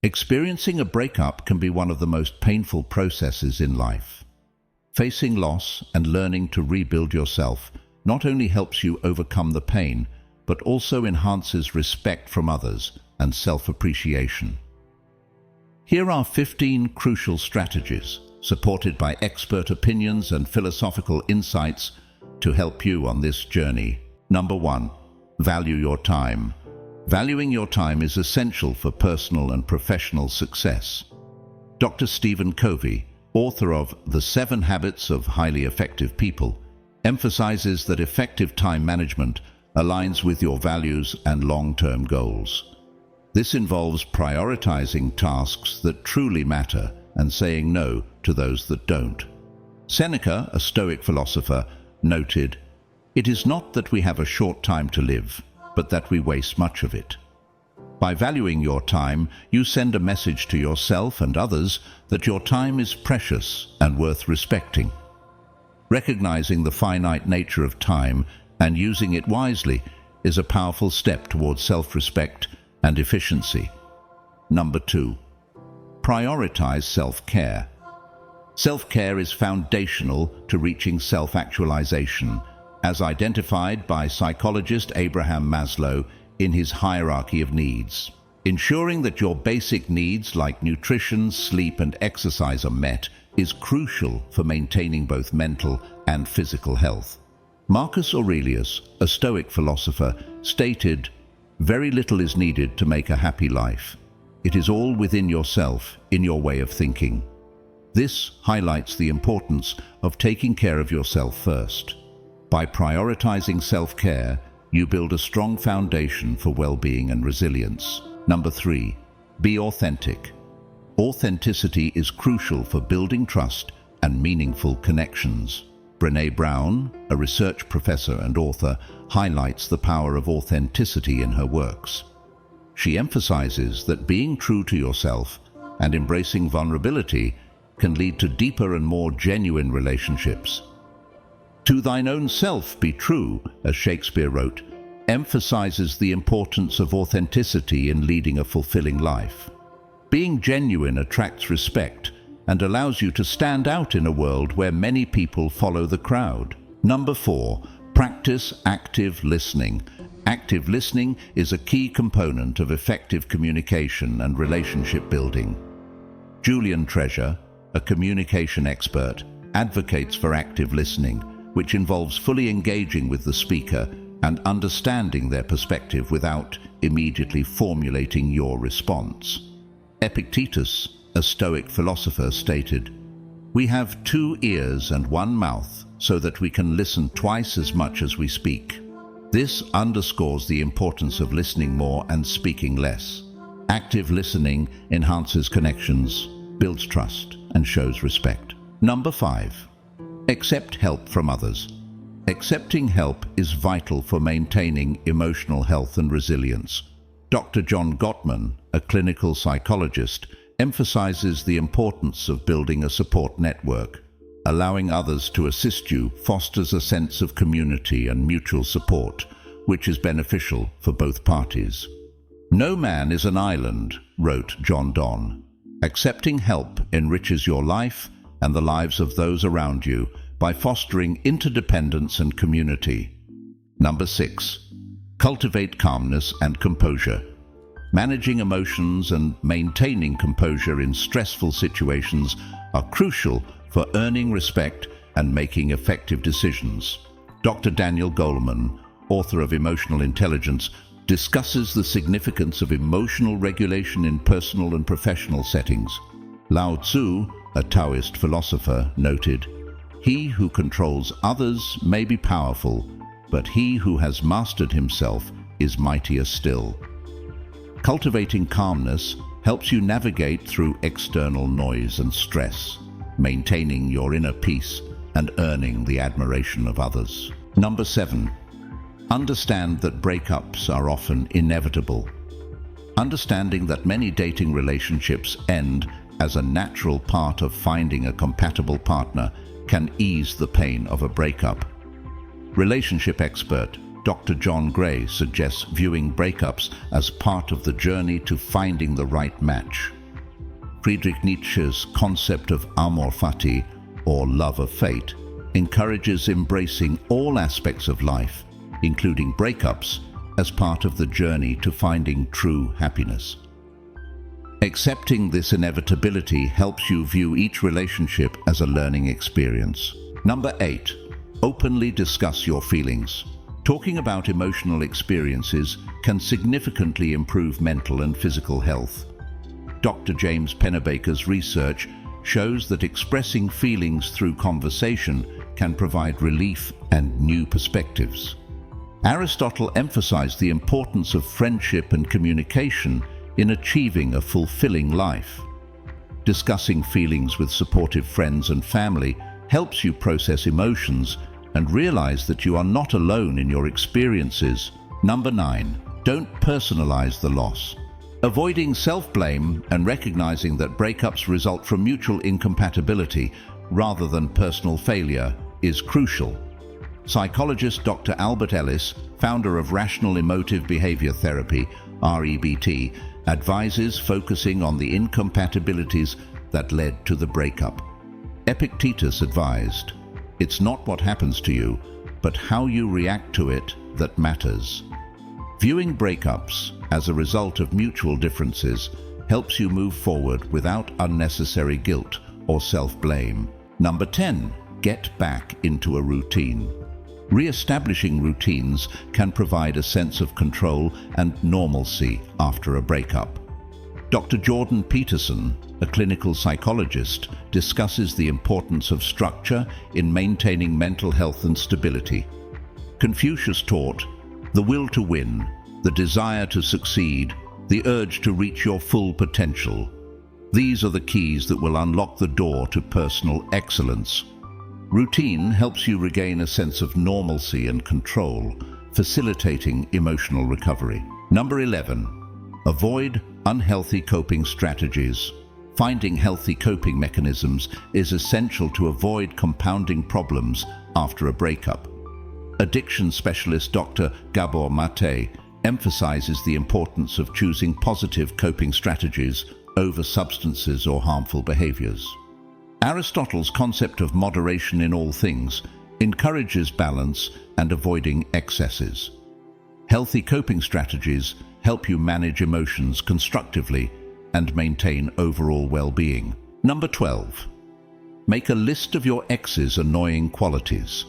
Experiencing a breakup can be one of the most painful processes in life. Facing loss and learning to rebuild yourself not only helps you overcome the pain, but also enhances respect from others and self-appreciation. Here are 15 crucial strategies, supported by expert opinions and philosophical insights, to help you on this journey. Number 1. Value your time. Valuing your time is essential for personal and professional success. Dr. Stephen Covey, author of The 7 Habits of Highly Effective People, emphasizes that effective time management aligns with your values and long-term goals. This involves prioritizing tasks that truly matter and saying no to those that don't. Seneca, a Stoic philosopher, noted, "It is not that we have a short time to live, but that we waste much of it." By valuing your time, you send a message to yourself and others that your time is precious and worth respecting. Recognizing the finite nature of time and using it wisely is a powerful step towards self-respect and efficiency. Number 2. Prioritize self-care. Self-care is foundational to reaching self-actualization, as identified by psychologist Abraham Maslow in his hierarchy of needs. Ensuring that your basic needs like nutrition, sleep, and exercise are met is crucial for maintaining both mental and physical health. Marcus Aurelius, a Stoic philosopher, stated, "Very little is needed to make a happy life. It is all within yourself, in your way of thinking." This highlights the importance of taking care of yourself first. By prioritizing self-care, you build a strong foundation for well-being and resilience. Number 3. Be authentic. Authenticity is crucial for building trust and meaningful connections. Brené Brown, a research professor and author, highlights the power of authenticity in her works. She emphasizes that being true to yourself and embracing vulnerability can lead to deeper and more genuine relationships. "To thine own self be true," as Shakespeare wrote, emphasizes the importance of authenticity in leading a fulfilling life. Being genuine attracts respect and allows you to stand out in a world where many people follow the crowd. Number 4. Practice active listening. Active listening is a key component of effective communication and relationship building. Julian Treasure, a communication expert, advocates for active listening, which involves fully engaging with the speaker and understanding their perspective without immediately formulating your response. Epictetus, a Stoic philosopher, stated, "We have 2 ears and 1 mouth, so that we can listen twice as much as we speak." This underscores the importance of listening more and speaking less. Active listening enhances connections, builds trust, and shows respect. Number 5. Accept help from others. Accepting help is vital for maintaining emotional health and resilience. Dr. John Gottman, a clinical psychologist, emphasizes the importance of building a support network. Allowing others to assist you fosters a sense of community and mutual support, which is beneficial for both parties. "No man is an island," wrote John Donne. Accepting help enriches your life and the lives of those around you by fostering interdependence and community. Number 6. Cultivate calmness and composure. Managing emotions and maintaining composure in stressful situations are crucial for earning respect and making effective decisions. Dr. Daniel Goleman, author of Emotional Intelligence, discusses the significance of emotional regulation in personal and professional settings. Lao Tzu, a Taoist philosopher, noted, "He who controls others may be powerful, but he who has mastered himself is mightier still." Cultivating calmness helps you navigate through external noise and stress, maintaining your inner peace and earning the admiration of others. Number 7. Understand that breakups are often inevitable. Understanding that many dating relationships end as a natural part of finding a compatible partner can ease the pain of a breakup. Relationship expert Dr. John Gray suggests viewing breakups as part of the journey to finding the right match. Friedrich Nietzsche's concept of amor fati, or love of fate, encourages embracing all aspects of life, including breakups, as part of the journey to finding true happiness. Accepting this inevitability helps you view each relationship as a learning experience. Number 8. Openly discuss your feelings. Talking about emotional experiences can significantly improve mental and physical health. Dr. James Pennebaker's research shows that expressing feelings through conversation can provide relief and new perspectives. Aristotle emphasized the importance of friendship and communication in achieving a fulfilling life. Discussing feelings with supportive friends and family helps you process emotions and realize that you are not alone in your experiences. Number 9. Don't personalize the loss. Avoiding self-blame and recognizing that breakups result from mutual incompatibility rather than personal failure is crucial. Psychologist Dr. Albert Ellis, founder of Rational Emotive Behavior Therapy, REBT, advises focusing on the incompatibilities that led to the breakup. Epictetus advised, "It's not what happens to you, but how you react to it that matters." Viewing breakups as a result of mutual differences helps you move forward without unnecessary guilt or self-blame. Number 10. Get back into a routine. Re-establishing routines can provide a sense of control and normalcy after a breakup. Dr. Jordan Peterson, a clinical psychologist, discusses the importance of structure in maintaining mental health and stability. Confucius taught, "The will to win, the desire to succeed, the urge to reach your full potential. These are the keys that will unlock the door to personal excellence." Routine helps you regain a sense of normalcy and control, facilitating emotional recovery. Number 11. Avoid unhealthy coping strategies. Finding healthy coping mechanisms is essential to avoid compounding problems after a breakup. Addiction specialist Dr. Gabor Mate emphasizes the importance of choosing positive coping strategies over substances or harmful behaviors. Aristotle's concept of moderation in all things encourages balance and avoiding excesses. Healthy coping strategies help you manage emotions constructively and maintain overall well-being. Number 12. Make a list of your ex's annoying qualities.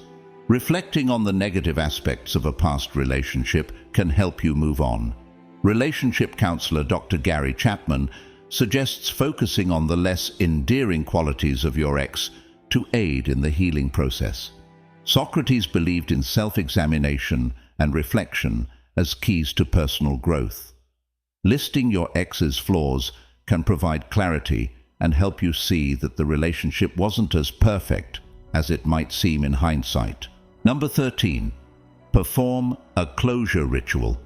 Reflecting on the negative aspects of a past relationship can help you move on. Relationship counselor Dr. Gary Chapman suggests focusing on the less endearing qualities of your ex to aid in the healing process. Socrates believed in self-examination and reflection as keys to personal growth. Listing your ex's flaws can provide clarity and help you see that the relationship wasn't as perfect as it might seem in hindsight. Number 13. Perform a closure ritual.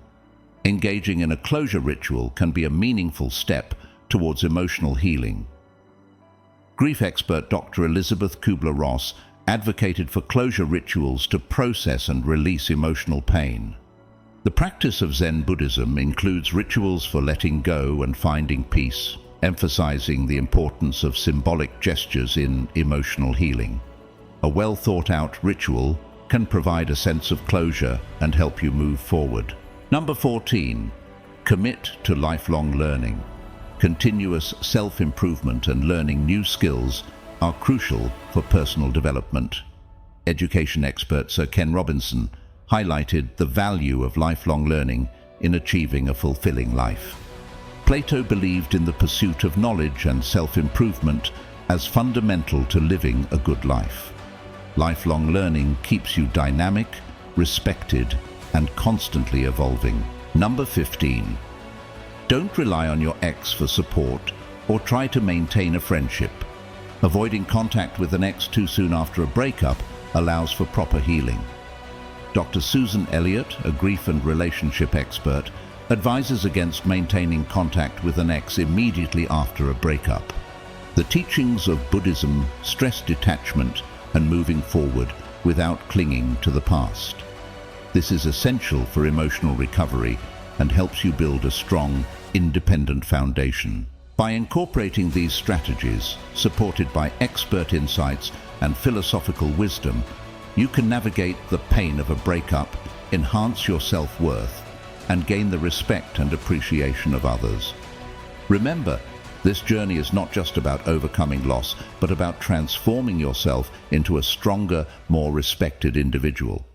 Engaging in a closure ritual can be a meaningful step towards emotional healing. Grief expert Dr. Elizabeth Kubler-Ross advocated for closure rituals to process and release emotional pain. The practice of Zen Buddhism includes rituals for letting go and finding peace, emphasizing the importance of symbolic gestures in emotional healing. A well-thought-out ritual can provide a sense of closure and help you move forward. Number 14. Commit to lifelong learning. Continuous self-improvement and learning new skills are crucial for personal development. Education expert Sir Ken Robinson highlighted the value of lifelong learning in achieving a fulfilling life. Plato believed in the pursuit of knowledge and self-improvement as fundamental to living a good life. Lifelong learning keeps you dynamic, respected, and constantly evolving. Number 15. Don't rely on your ex for support or try to maintain a friendship. Avoiding contact with an ex too soon after a breakup allows for proper healing. Dr. Susan Elliott, a grief and relationship expert, advises against maintaining contact with an ex immediately after a breakup. The teachings of Buddhism stress detachment and moving forward without clinging to the past. This is essential for emotional recovery and helps you build a strong, independent foundation. By incorporating these strategies, supported by expert insights and philosophical wisdom, you can navigate the pain of a breakup, enhance your self-worth, and gain the respect and appreciation of others. Remember, this journey is not just about overcoming loss, but about transforming yourself into a stronger, more respected individual.